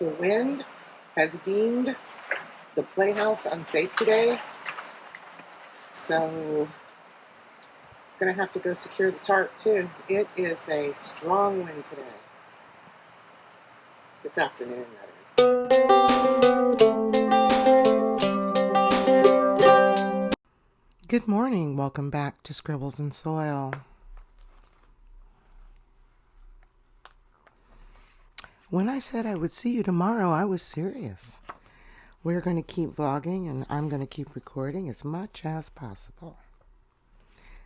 The wind has deemed the playhouse unsafe today, so I'm gonna have to go secure the tarp too. It is a strong wind today. This afternoon, that is. Good morning. Welcome back to Scribbles and Soil. When I said I would see you tomorrow, I was serious. We're going to keep vlogging and I'm going to keep recording as much as possible.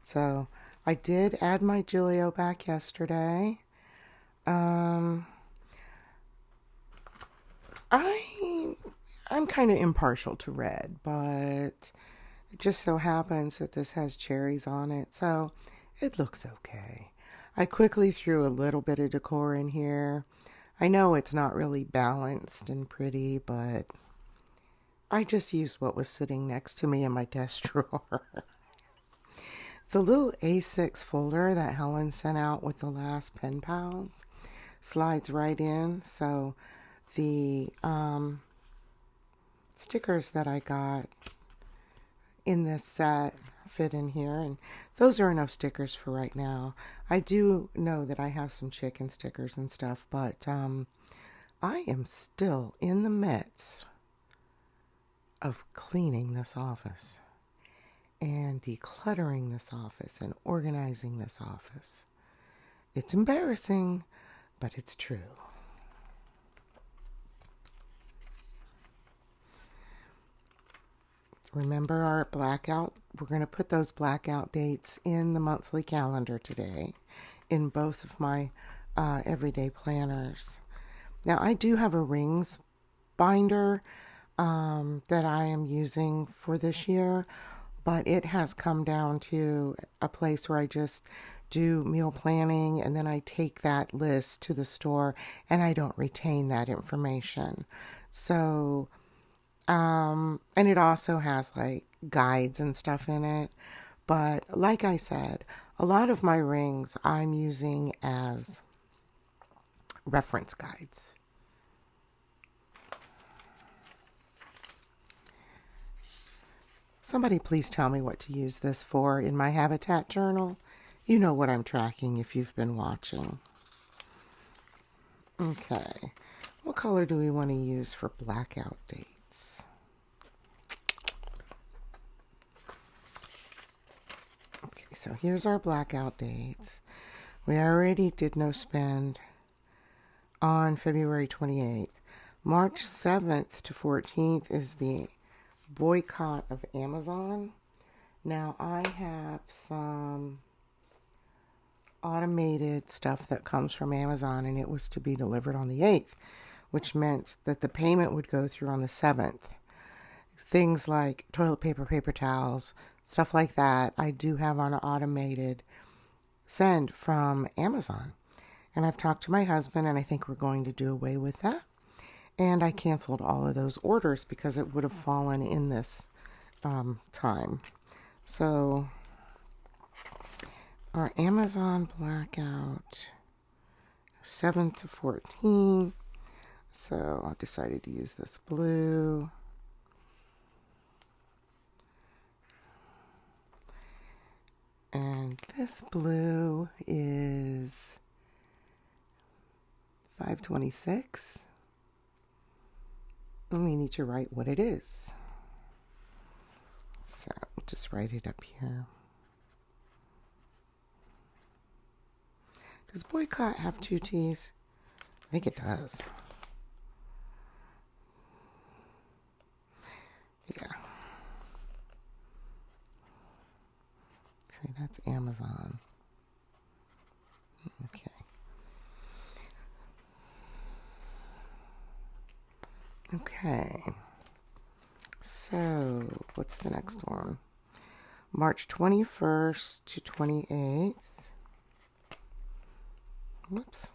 So I did add my Gilio back yesterday. I'm kind of impartial to red, but it just so happens that this has cherries on it, so it looks okay. I quickly threw a little bit of decor in here. I know it's not really balanced and pretty, but I just used what was sitting next to me in my desk drawer. The little A6 folder that Helen sent out with the last pen pals slides right in, so the stickers that I got in this set fit in here, and those are enough stickers for right now. I do know that I have some chicken stickers and stuff, but I am still in the midst of cleaning this office and decluttering this office and organizing this office. It's embarrassing, but it's true. Remember our blackout? We're going to put those blackout dates in the monthly calendar today in both of my everyday planners. Now, I do have a rings binder that I am using for this year, but it has come down to a place where I just do meal planning and then I take that list to the store and I don't retain that information. So and it also has like guides and stuff in it. But like I said, a lot of my rings I'm using as reference guides. Somebody please tell me what to use this for in my habitat journal. You know what I'm tracking if you've been watching. Okay, what color do we want to use for blackout dates? Okay, so here's our blackout dates. We already did no spend on February 28th. March 7th to 14th is the boycott of Amazon. Now I have some automated stuff that comes from Amazon and it was to be delivered on the 8th, which meant that the payment would go through on the 7th. Things like toilet paper, paper towels, stuff like that, I do have on an automated send from Amazon. And I've talked to my husband and I think we're going to do away with that. And I canceled all of those orders because it would have fallen in this time. So our Amazon blackout, 7 to 14. So I decided to use this blue. And this blue is 526. And we need to write what it is. So we'll just write it up here. Does boycott have two T's? I think it does. Yeah. See, that's Amazon. Okay. Okay. So, what's the next one? March 21st to 28th. Whoops.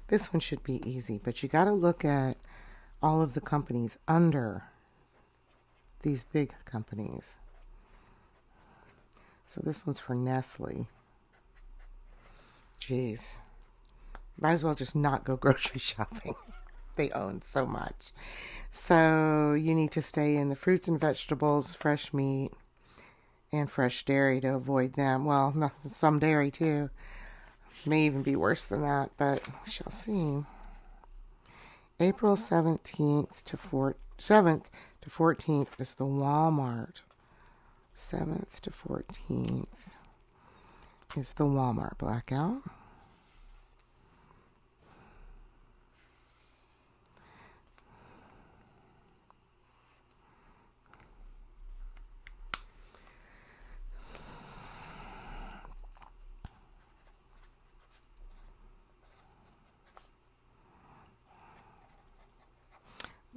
This one should be easy, but you got to look at all of the companies under these big companies. So this one's for Nestle. Jeez. Might as well just not go grocery shopping. They own so much. So you need to stay in the fruits and vegetables, fresh meat, and fresh dairy to avoid them. Well, no, some dairy too. May even be worse than that, but we shall see. April 17th to 7th to 14th is the Walmart. 7th to 14th is the Walmart blackout.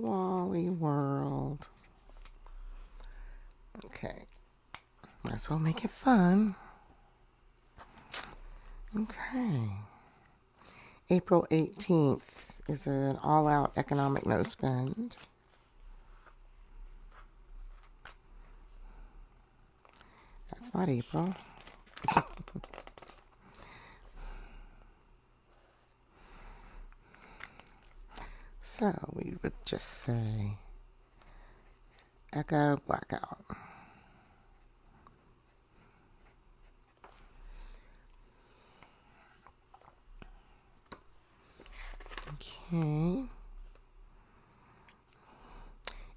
Wally World. Okay. Might as well make it fun. Okay. April 18th is an all-out economic no-spend. That's not April. So we would just say Echo Blackout. Okay.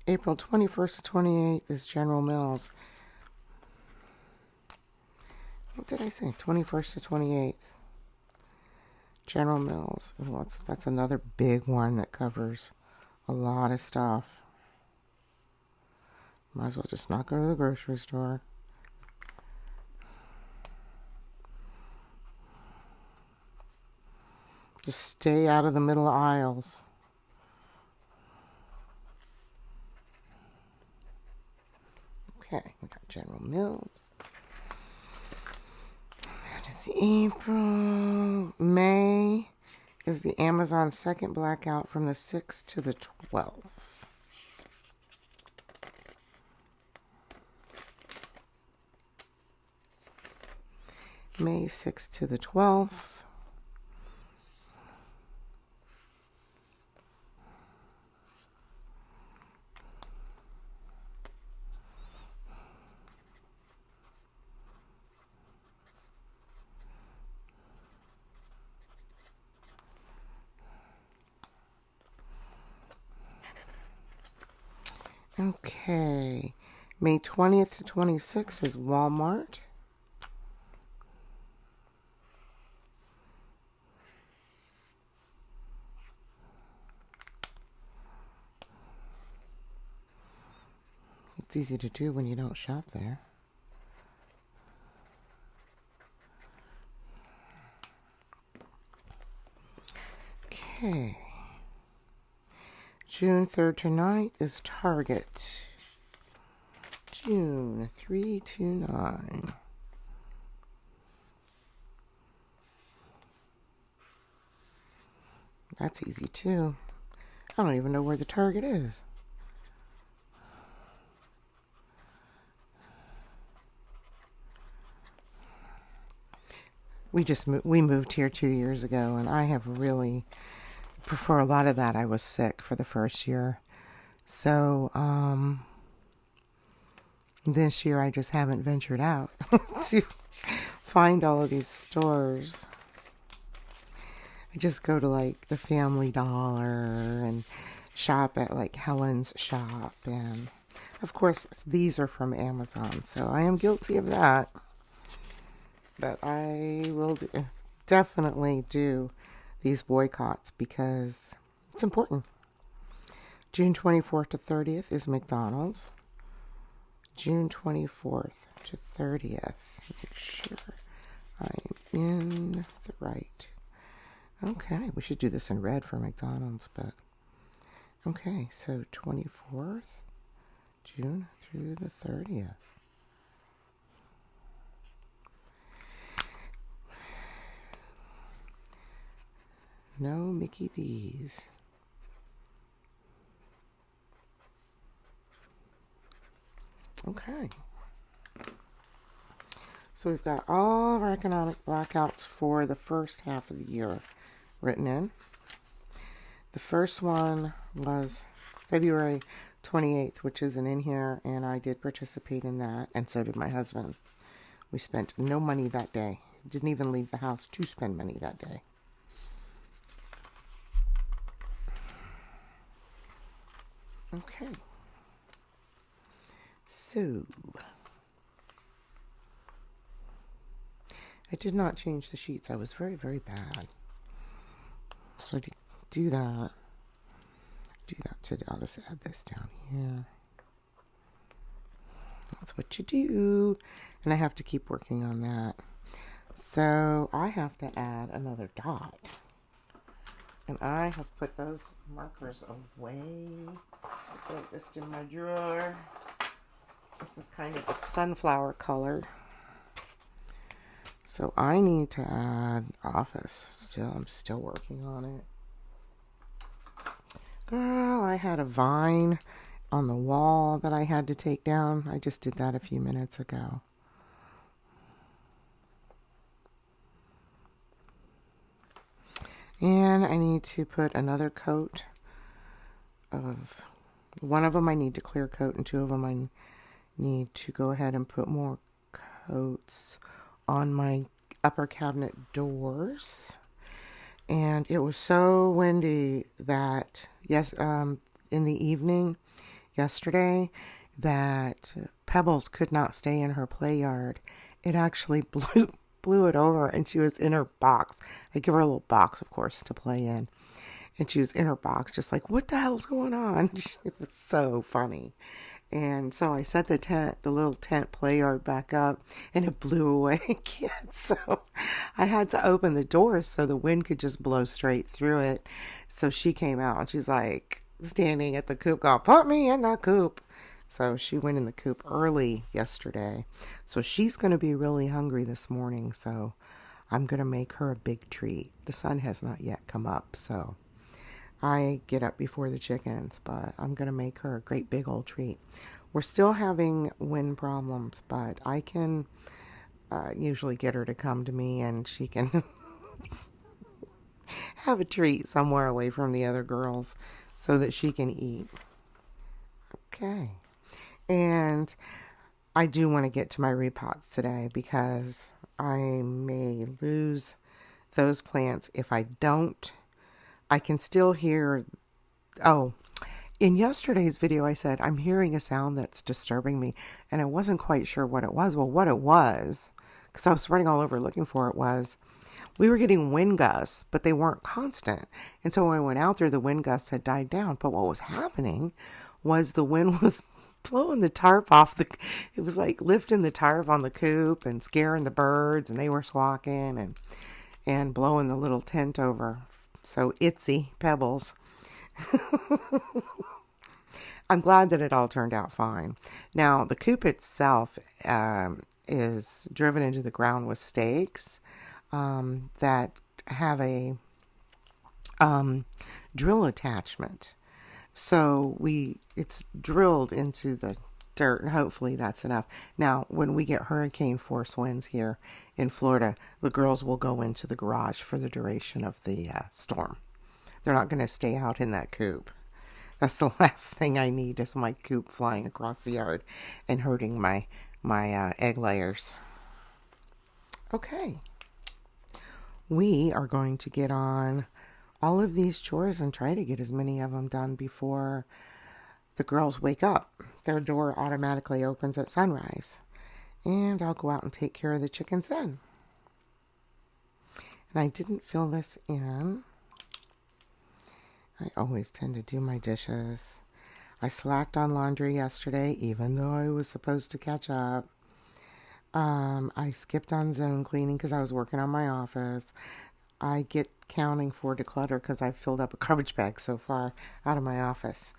April 21st to 28th is General Mills. What did I say? 21st to 28th. General Mills. Well, that's another big one that covers a lot of stuff. Might as well just not go to the grocery store. Just stay out of the middle aisles. Okay, we got General Mills. That is April. May is the Amazon second blackout from the 6th to the 12th. May 6th to the 12th. Okay, May 20th to 26th is Walmart. It's easy to do when you don't shop there. Okay. June 3rd to 9th is Target. June 3 to 9. That's easy too. I don't even know where the Target is. We moved here 2 years ago, and I have really, for a lot of that, I was sick for the first year. So, this year I just haven't ventured out to find all of these stores. I just go to like the Family Dollar and shop at like Helen's Shop. And of course, these are from Amazon, so I am guilty of that. But I will definitely do these boycotts because it's important. June 24th to 30th is McDonald's. June 24th to 30th. Make sure I'm in the right. Okay, we should do this in red for McDonald's, but okay, so 24th June through the 30th. No Mickey D's. Okay. So we've got all of our economic blackouts for the first half of the year written in. The first one was February 28th, which isn't in here, and I did participate in that, and so did my husband. We spent no money that day. Didn't even leave the house to spend money that day. Okay. So, I did not change the sheets. I was very, very bad. So to do that today, I'll just add this down here. That's what you do. And I have to keep working on that. So I have to add another dot. And I have put those markers away. They're just in my drawer. This is kind of a sunflower color. So I need to add office. I'm still working on it. Girl, I had a vine on the wall that I had to take down. I just did that a few minutes ago. And I need to put another coat of, one of them I need to clear coat, and two of them I need to go ahead and put more coats on my upper cabinet doors. And it was so windy that, in the evening yesterday, that Pebbles could not stay in her play yard. It actually blew it over, and she was in her box. I give her a little box, of course, to play in. And she was in her box, just like, what the hell's going on? It was so funny. And so I set the little tent play yard back up, and it blew away again. So I had to open the doors so the wind could just blow straight through it. So she came out, and she's like standing at the coop going, put me in the coop. So she went in the coop early yesterday. So she's going to be really hungry this morning. So I'm going to make her a big treat. The sun has not yet come up, so I get up before the chickens, but I'm going to make her a great big old treat. We're still having wind problems, but I can usually get her to come to me, and she can have a treat somewhere away from the other girls so that she can eat. Okay. And I do want to get to my repots today because I may lose those plants. If I don't, I can still hear, in yesterday's video I said, I'm hearing a sound that's disturbing me, and I wasn't quite sure what it was. Well, what it was, because I was running all over looking for it, was we were getting wind gusts, but they weren't constant. And so when I went out there, the wind gusts had died down. But what was happening was the wind was blowing the tarp off it was like lifting the tarp on the coop and scaring the birds, and they were squawking and blowing the little tent over. So itsy Pebbles. I'm glad that it all turned out fine. Now, the coop itself is driven into the ground with stakes that have a drill attachment. So it's drilled into the dirt, and hopefully that's enough. Now, when we get hurricane force winds here in Florida, the girls will go into the garage for the duration of the storm. They're not going to stay out in that coop. That's the last thing I need, is my coop flying across the yard and hurting my egg layers. Okay. We are going to get on all of these chores and try to get as many of them done before the girls wake up. Their door automatically opens at sunrise. And I'll go out and take care of the chickens then. And I didn't fill this in. I always tend to do my dishes. I slacked on laundry yesterday, even though I was supposed to catch up. I skipped on zone cleaning because I was working on my office. I get counting for declutter because I've filled up a garbage bag so far out of my office.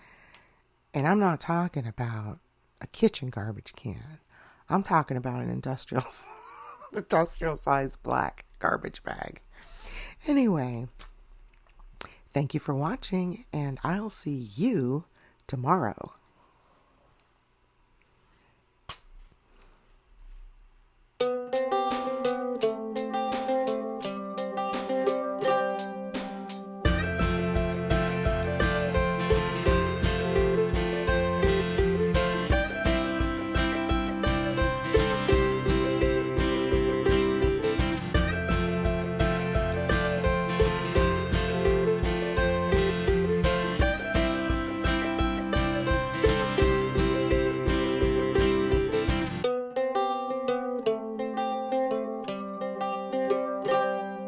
And I'm not talking about a kitchen garbage can. I'm talking about an industrial size black garbage bag. Anyway, thank you for watching, and I'll see you tomorrow.